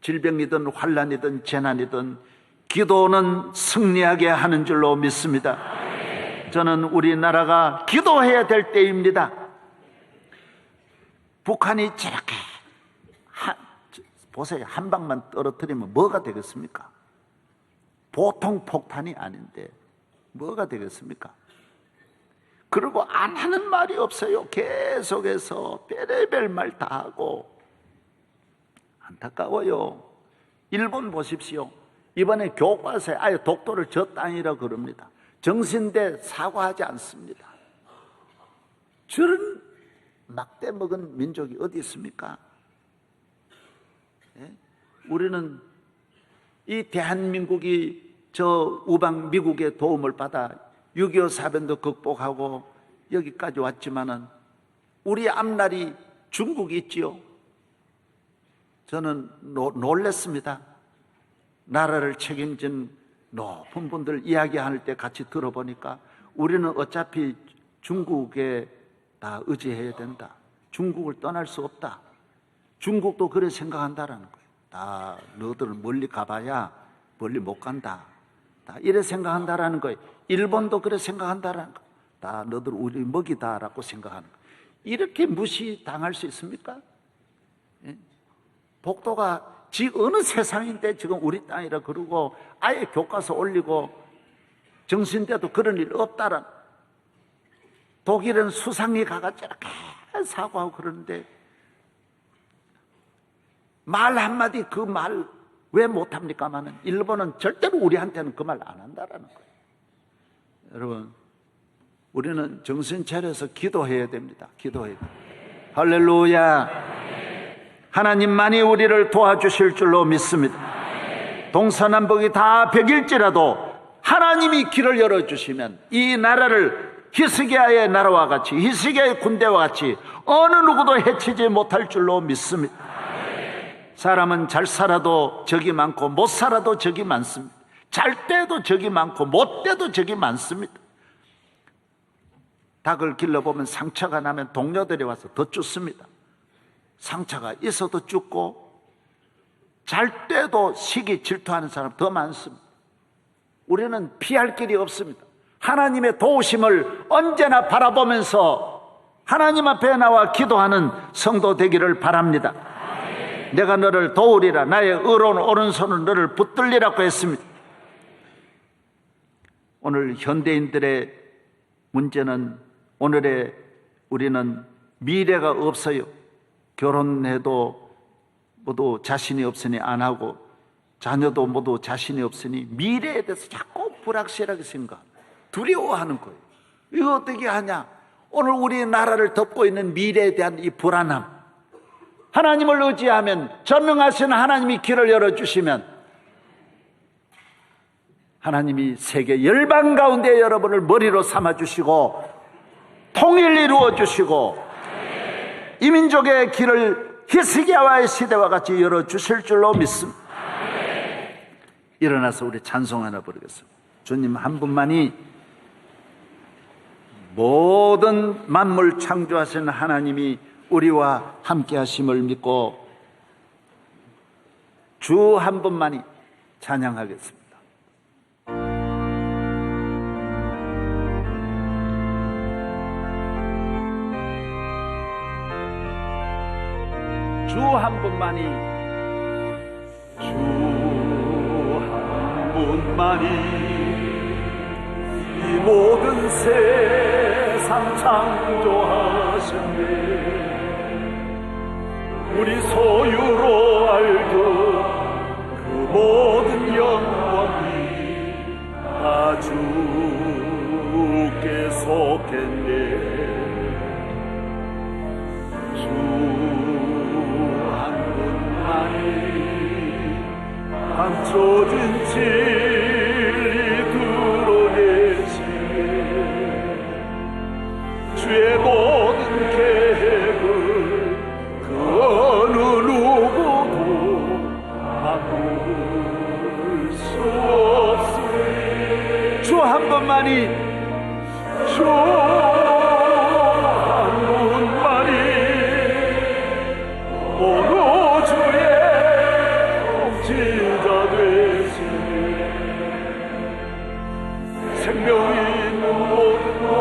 질병이든 환난이든 재난이든 기도는 승리하게 하는 줄로 믿습니다. 저는 우리나라가 기도해야 될 때입니다. 북한이 저렇게 보세요. 한 방만 떨어뜨리면 뭐가 되겠습니까? 보통 폭탄이 아닌데 뭐가 되겠습니까? 그리고 안 하는 말이 없어요. 계속해서 별의별 말 다 하고. 안타까워요. 일본 보십시오. 이번에 교과서에 아예 독도를 저 땅이라고 그럽니다. 정신대 사과하지 않습니다. 저런 막대 먹은 민족이 어디 있습니까? 예? 우리는 이 대한민국이 저 우방 미국의 도움을 받아 6.25 사변도 극복하고 여기까지 왔지만은 우리 앞날이 중국이 있지요. 저는 놀랬습니다. 나라를 책임진 높은 분들 이야기할 때 같이 들어보니까 우리는 어차피 중국에 다 의지해야 된다. 중국을 떠날 수 없다. 중국도 그래 생각한다라는 거예요. 다 너희들은 멀리 가봐야 멀리 못 간다. 다 이래 생각한다라는 거예요. 일본도 그래 생각한다라는 거예요. 다 너희들 우리 먹이다라고 생각하는 거예요. 이렇게 무시당할 수 있습니까? 예? 복도가 어느 세상인데 지금 우리 땅이라 그러고 아예 교과서 올리고 정신대도 그런 일 없다라. 독일은 수상이 가가 저렇게 사고하고 그러는데 말 한마디 그 말 왜 못합니까마는 일본은 절대로 우리한테는 그 말 안 한다라는 거예요. 여러분, 우리는 정신 차려서 기도해야 됩니다. 기도해야 됩니다. 할렐루야. 하나님만이 우리를 도와주실 줄로 믿습니다. 동서남북이 다 벽일지라도 하나님이 길을 열어주시면 이 나라를 히스기야의 나라와 같이 히스기야의 군대와 같이 어느 누구도 해치지 못할 줄로 믿습니다. 사람은 잘 살아도 적이 많고 못 살아도 적이 많습니다. 잘 때도 적이 많고 못 때도 적이 많습니다. 닭을 길러보면 상처가 나면 동료들이 와서 더 쫓습니다. 상처가 있어도 죽고 잘 때도 시기 질투하는 사람 더 많습니다. 우리는 피할 길이 없습니다. 하나님의 도우심을 언제나 바라보면서 하나님 앞에 나와 기도하는 성도 되기를 바랍니다. 내가 너를 도우리라. 나의 의로운 오른손은 너를 붙들리라고 했습니다. 오늘 현대인들의 문제는 오늘의 우리는 미래가 없어요. 결혼해도 모두 자신이 없으니 안 하고 자녀도 모두 자신이 없으니 미래에 대해서 자꾸 불확실하게 생각합니다. 두려워하는 거예요. 이거 어떻게 하냐? 오늘 우리나라를 덮고 있는 미래에 대한 이 불안함. 하나님을 의지하면 전능하신 하나님이 길을 열어주시면 하나님이 세계 열방 가운데 여러분을 머리로 삼아주시고 통일 이루어주시고 이 민족의 길을 히스기야와의 시대와 같이 열어주실 줄로 믿습니다. 일어나서 우리 찬송 하나 부르겠습니다. 주님 한 분만이 모든 만물 창조하신 하나님이 우리와 함께 하심을 믿고 주 한 분만이 찬양하겠습니다. 주 한 분만이 주 한 분만이 이 모든 세상 창조하셨네. 우리 소유로 알고 그 모든 영광이 다 주께 속했네. 한 분만이 감춰진 진리 드러내시네. 주의 모든 계획을 그 어느 누구도 바꿀 수 없으니 주 한 번만이 주 한 분만이 모두 주의 통치자 되시니 생명이 있는 모든 것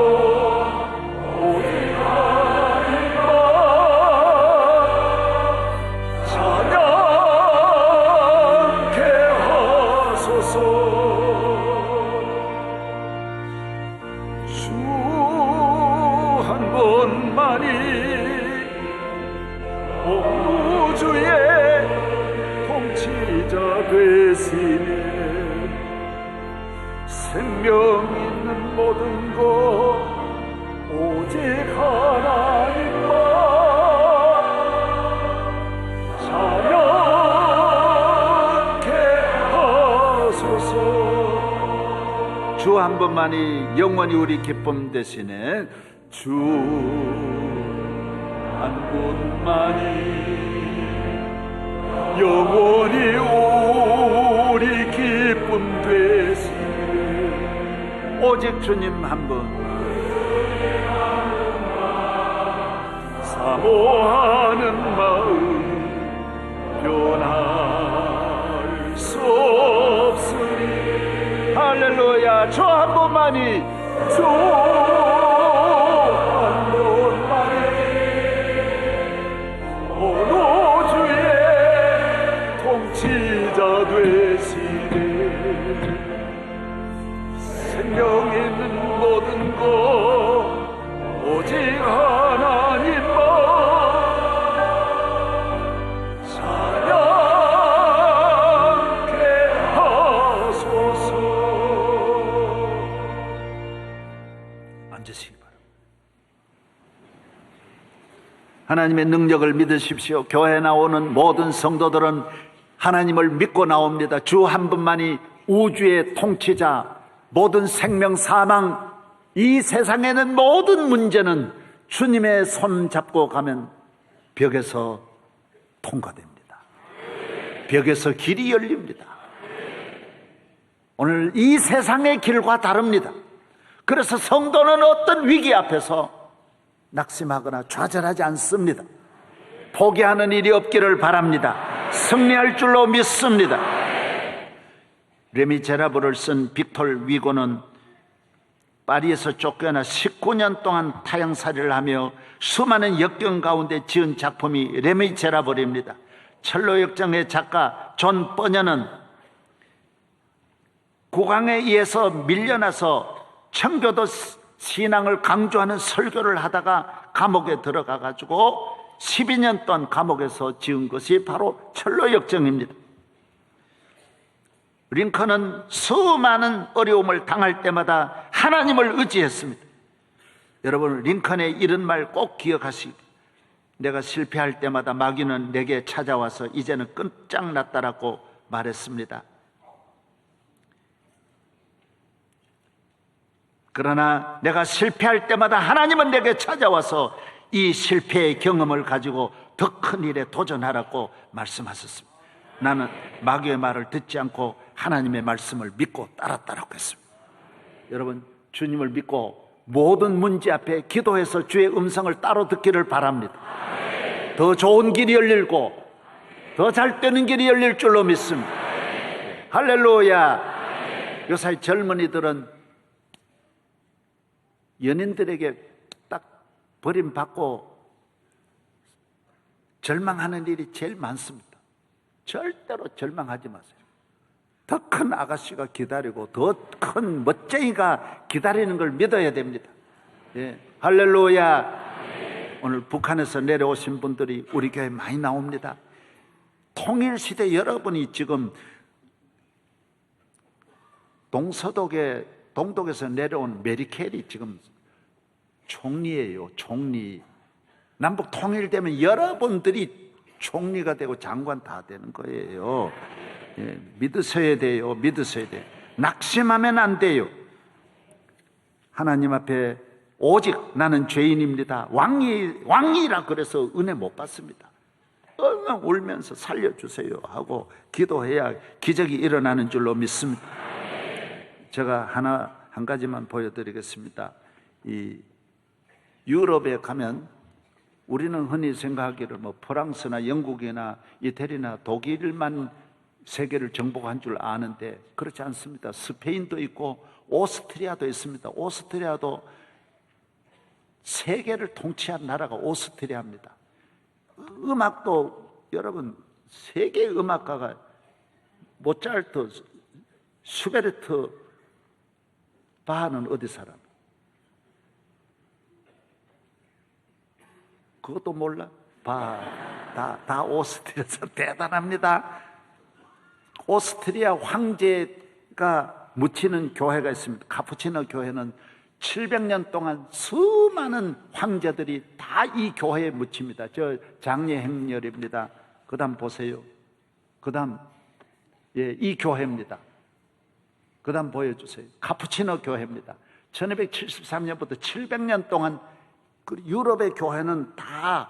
오직 하나님만 찬양케 하소서. 주 한 번만이 우주의 통치자 되시네. 생명 있는 모든 것 오직 하나님만 찬양케 하소서. 주 한 번만이 영원히 우리 기쁨 되시네. 주 한 분만이 영원히 우리 기쁨 되시네. 오직 주님 한 분 사모하는 마음 변할 수 없으니 할렐루야. 주 한 번만이 주 한 번만이 오늘 주의 통치자 되시네. 생명 있는 모든 것 오직 하나님만 찬양케 하소서. 앉으시기 바랍니다. 하나님의 능력을 믿으십시오. 교회에 나오는 모든 성도들은 하나님을 믿고 나옵니다. 주 한 분만이 우주의 통치자, 모든 생명, 사망, 이 세상에는 모든 문제는 주님의 손 잡고 가면 벽에서 통과됩니다. 벽에서 길이 열립니다. 오늘 이 세상의 길과 다릅니다. 그래서 성도는 어떤 위기 앞에서 낙심하거나 좌절하지 않습니다. 포기하는 일이 없기를 바랍니다. 승리할 줄로 믿습니다. 레미제라블을 쓴 빅톨 위고는 파리에서 쫓겨나 19년 동안 타향살이를 하며 수많은 역경 가운데 지은 작품이 레미제라블입니다. 철로 역정의 작가 존 버녀는 국왕에 의해서 밀려나서 청교도 신앙을 강조하는 설교를 하다가 감옥에 들어가 가지고 12년 동안 감옥에서 지은 것이 바로 철로 역정입니다. 링컨은 수많은 어려움을 당할 때마다 하나님을 의지했습니다. 여러분, 링컨의 이런 말 꼭 기억하시기. 내가 실패할 때마다 마귀는 내게 찾아와서 이제는 끝장났다라고 말했습니다. 그러나 내가 실패할 때마다 하나님은 내게 찾아와서 이 실패의 경험을 가지고 더 큰 일에 도전하라고 말씀하셨습니다. 나는 마귀의 말을 듣지 않고 하나님의 말씀을 믿고 따랐다라고 했습니다. 여러분, 주님을 믿고 모든 문제 앞에 기도해서 주의 음성을 따로 듣기를 바랍니다. 더 좋은 길이 열리고 더 잘 되는 길이 열릴 줄로 믿습니다. 할렐루야. 요새 젊은이들은 연인들에게 딱 버림받고 절망하는 일이 제일 많습니다. 절대로 절망하지 마세요. 더 큰 아가씨가 기다리고 더 큰 멋쟁이가 기다리는 걸 믿어야 됩니다. 예. 할렐루야. 오늘 북한에서 내려오신 분들이 우리 교회에 많이 나옵니다. 통일시대 여러분이 지금 동독에서 내려온 메리 켈리 지금 총리예요. 총리. 남북 통일되면 여러분들이 총리가 되고 장관 다 되는 거예요. 예, 믿으셔야 돼요. 믿으셔야 돼요. 낙심하면 안 돼요. 하나님 앞에 오직 나는 죄인입니다. 왕이라 그래서 은혜 못 받습니다. 얼마나 울면서 살려주세요 하고 기도해야 기적이 일어나는 줄로 믿습니다. 제가 한 가지만 보여드리겠습니다. 이 유럽에 가면 우리는 흔히 생각하기를 뭐 프랑스나 영국이나 이태리나 독일만 세계를 정복한 줄 아는데 그렇지 않습니다. 스페인도 있고 오스트리아도 있습니다. 오스트리아도 세계를 통치한 나라가 오스트리아입니다. 음악도 여러분 세계 음악가가 모차르트, 슈베르트, 바하는 어디 사람? 그것도 몰라? 다 오스트리아에서 대단합니다. 오스트리아 황제가 묻히는 교회가 있습니다. 카푸치노 교회는 700년 동안 수많은 황제들이 다 이 교회에 묻힙니다. 저 장례 행렬입니다. 그 다음 보세요. 그 다음 이 교회입니다. 그 다음 보여주세요. 카푸치노 교회입니다. 1273년부터 700년 동안 그 유럽의 교회는 다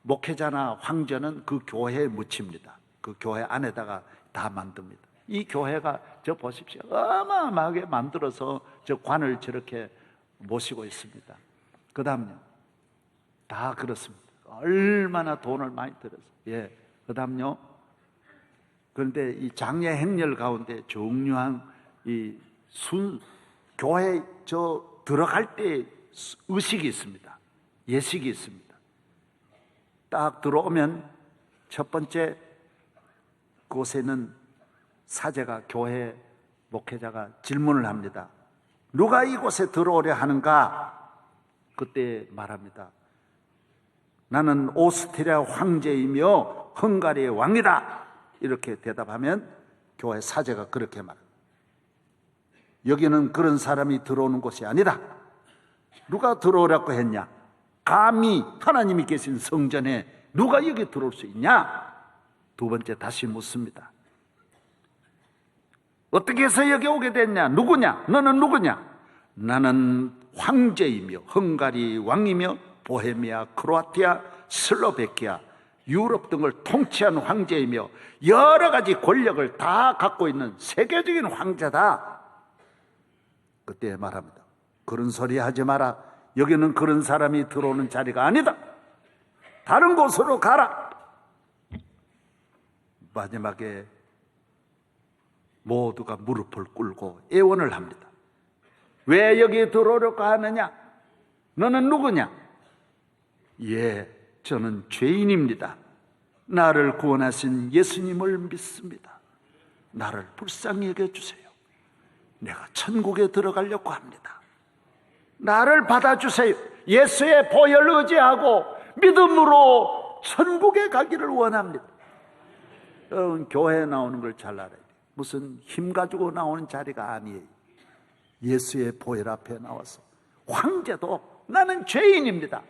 목회자나 황제는 그 교회에 묻힙니다. 그 교회 안에다가 다 만듭니다. 이 교회가 저 보십시오. 어마어마하게 만들어서 저 관을 저렇게 모시고 있습니다. 그 다음요. 다 그렇습니다. 얼마나 돈을 많이 들어서. 예. 그 다음요. 그런데 이 장례 행렬 가운데 중요한 이 교회 저 들어갈 때 의식이 있습니다. 예식이 있습니다. 딱 들어오면 첫 번째 곳에는 사제가 교회 목회자가 질문을 합니다. 누가 이곳에 들어오려 하는가? 그때 말합니다. 나는 오스트리아 황제이며 헝가리의 왕이다. 이렇게 대답하면 교회 사제가 그렇게 말합니다. 여기는 그런 사람이 들어오는 곳이 아니다. 누가 들어오라고 했냐? 감히 하나님이 계신 성전에 누가 여기 들어올 수 있냐? 두 번째 다시 묻습니다. 어떻게 해서 여기 오게 됐냐? 누구냐? 너는 누구냐? 나는 황제이며 헝가리 왕이며 보헤미아, 크로아티아, 슬로베키아, 유럽 등을 통치한 황제이며 여러 가지 권력을 다 갖고 있는 세계적인 황제다. 그때 말합니다. 그런 소리 하지 마라. 여기는 그런 사람이 들어오는 자리가 아니다. 다른 곳으로 가라. 마지막에 모두가 무릎을 꿇고 애원을 합니다. 왜 여기 들어오려고 하느냐? 너는 누구냐? 예, 저는 죄인입니다. 나를 구원하신 예수님을 믿습니다. 나를 불쌍히 여겨주세요. 내가 천국에 들어가려고 합니다. 나를 받아주세요. 예수의 보혈 의지하고 믿음으로 천국에 가기를 원합니다. 여러분, 교회에 나오는 걸 잘 알아야 돼요. 무슨 힘 가지고 나오는 자리가 아니에요. 예수의 보혈 앞에 나와서 황제도 나는 죄인입니다.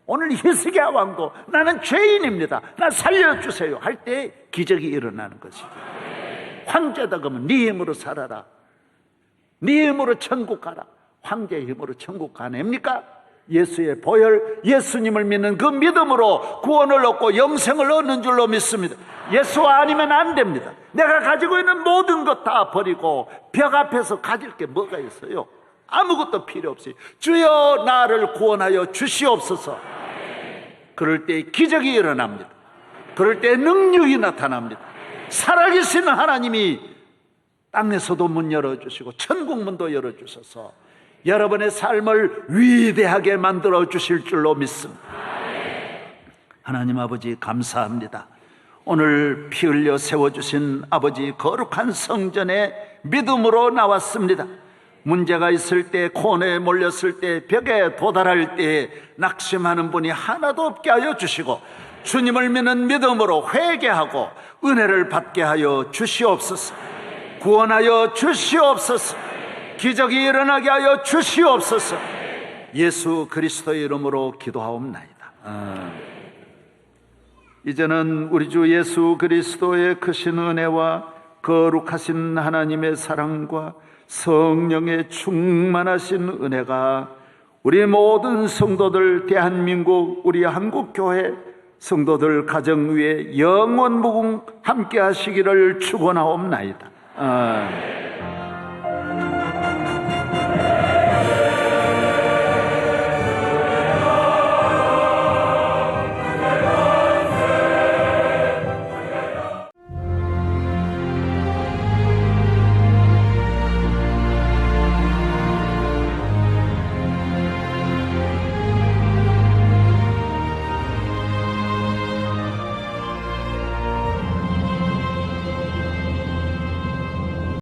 오늘 히스기야 왕도 나는 죄인입니다. 나 살려주세요 할 때 기적이 일어나는 것이죠. 황제다 그러면 네 힘으로 살아라. 네 힘으로 천국 가라. 황제의 힘으로 천국 가냅니까? 예수의 보혈, 예수님을 믿는 그 믿음으로 구원을 얻고 영생을 얻는 줄로 믿습니다. 예수 아니면 안 됩니다. 내가 가지고 있는 모든 것 다 버리고 벽 앞에서 가질 게 뭐가 있어요? 아무것도 필요 없어요. 주여 나를 구원하여 주시옵소서. 그럴 때 기적이 일어납니다. 그럴 때 능력이 나타납니다. 살아계신 하나님이 땅에서도 문 열어주시고 천국 문도 열어주셔서 여러분의 삶을 위대하게 만들어 주실 줄로 믿습니다. 하나님 아버지 감사합니다. 오늘 피 흘려 세워주신 아버지 거룩한 성전에 믿음으로 나왔습니다. 문제가 있을 때, 코너에 몰렸을 때, 벽에 도달할 때 낙심하는 분이 하나도 없게 하여 주시고 주님을 믿는 믿음으로 회개하고 은혜를 받게 하여 주시옵소서. 구원하여 주시옵소서. 기적이 일어나게 하여 주시옵소서. 예수 그리스도의 이름으로 기도하옵나이다. 이제는 우리 주 예수 그리스도의 크신 은혜와 거룩하신 하나님의 사랑과 성령의 충만하신 은혜가 우리 모든 성도들, 대한민국 우리 한국교회 성도들 가정 위에 영원무궁 함께 하시기를 축원하옵나이다.